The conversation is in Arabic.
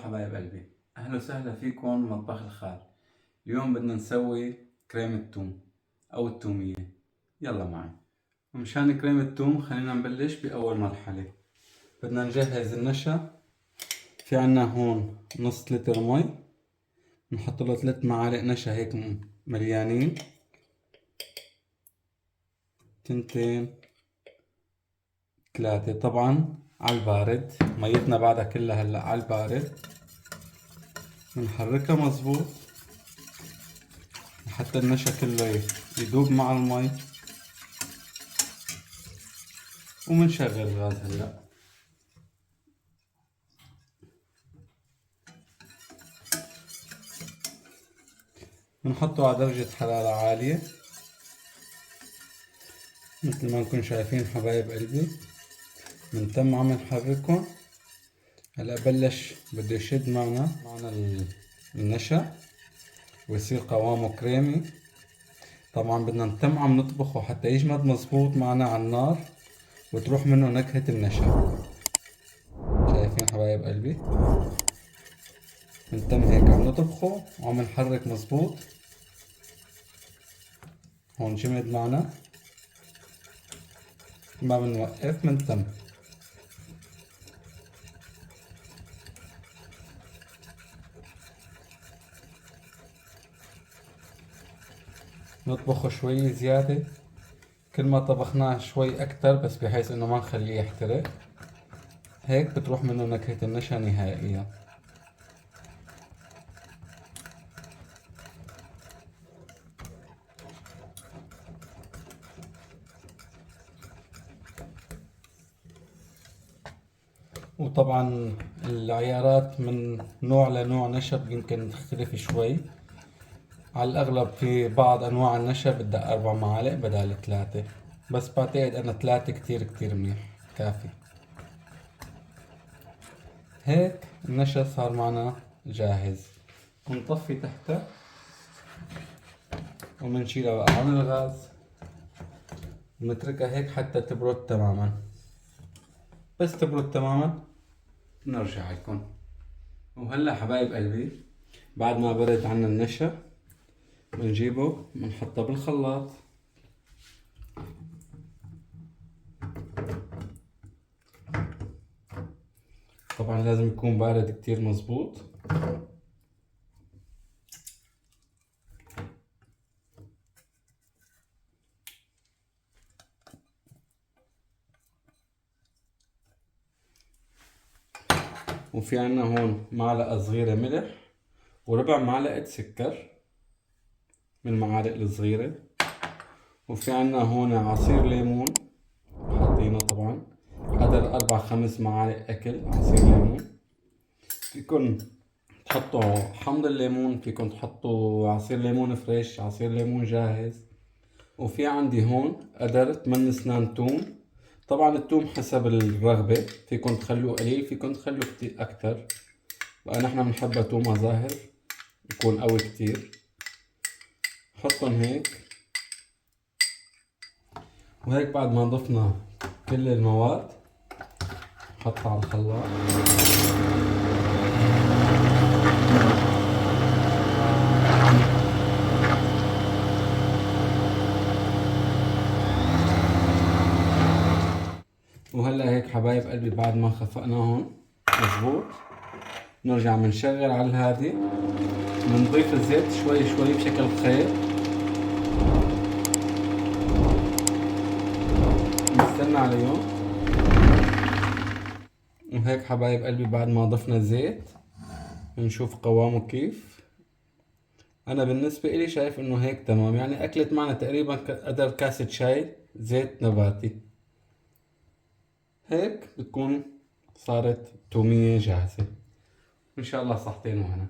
حبايب قلبي، أهلا وسهلا فيكم مطبخ الخال. اليوم بدنا نسوي كريمة توم أو التومية. يلا معي. ومشان كريمة توم خلينا نبلش بأول مرحلة. بدنا نجهز النشا. في عنا هون نص لتر مي، نحط له 3 معالق نشا هيك مليانين، 2 3 طبعا على البارد. ميتنا بعدها كلها هلا على البارد. بنحركها مظبوط حتى النشا كله يدوب مع المي، ومنشغل الغاز هلا. بنحطه على درجة حرارة عالية مثل ما نكون شايفين حبايب قلبي. من تم عم نحركه هلا بلش بده يشد معنا النشا ويصير قوامه كريمي. طبعا بدنا نتم عم نطبخه حتى يجمد مظبوط معنا على النار وتروح منه نكهة النشا. شايفين حبايب قلبي؟ بنتم هيك عم نطبخه وعم نحرك مظبوط. هون جمد معنا، ما بنوقف، بنتم. نطبخه شوي زيادة، كل ما طبخناه شوي أكتر بس بحيث إنه ما نخليه يحترق. هيك بتروح منه نكهة النشا نهائيا. وطبعا العيارات من نوع لنوع نشا يمكن تختلف شوي. على الأغلب في بعض أنواع النشا بدها 4 معالق بدال 3، بس بعتقد أنا 3 كتير كتير منيح، كافي. هيك النشا صار معنا جاهز. بنطفي تحته وبنشيلها بقى عن الغاز ونتركها هيك حتى تبرد تماما. بس تبرد تماما بنرجع لكم. وهلا حبايب قلبي بعد ما برد عنا النشا بنجيبه بنحطه بالخلاط. طبعا لازم يكون بارد كتير مظبوط. وفي عنا هون معلقة صغيرة ملح وربع معلقة سكر من المعالق الصغيرة. وفي عنا هون عصير ليمون حاطينه، طبعا قدر 4-5 معالق أكل عصير ليمون. فيكن تحطوا حمض الليمون، فيكن تحطوا عصير ليمون فريش، عصير ليمون جاهز. وفي عندي هون قدر 8 اسنان توم. طبعا التوم حسب الرغبة، فيكن تخلوه قليل فيكن تخلوه كتير أكتر. بقى نحنا بنحبها تومة ظاهر يكون قوي كتير. حطهم هيك. وهيك بعد ما ضفنا كل المواد حطها على الخلاط. وهلا هيك حبايب قلبي بعد ما خفقناهم مظبوط نرجع بنشغل على الهادي، بنضيف الزيت شوي شوي بشكل خيط، نستنى عليهم. وهيك حبايب قلبي بعد ما ضفنا الزيت بنشوف قوامه كيف. انا بالنسبة الي شايف انه هيك تمام، يعني اكلت معنا تقريبا قدر كاسة شاي زيت نباتي. هيك بتكون صارت تومية جاهزة. ان شاء الله صحتين وهنا.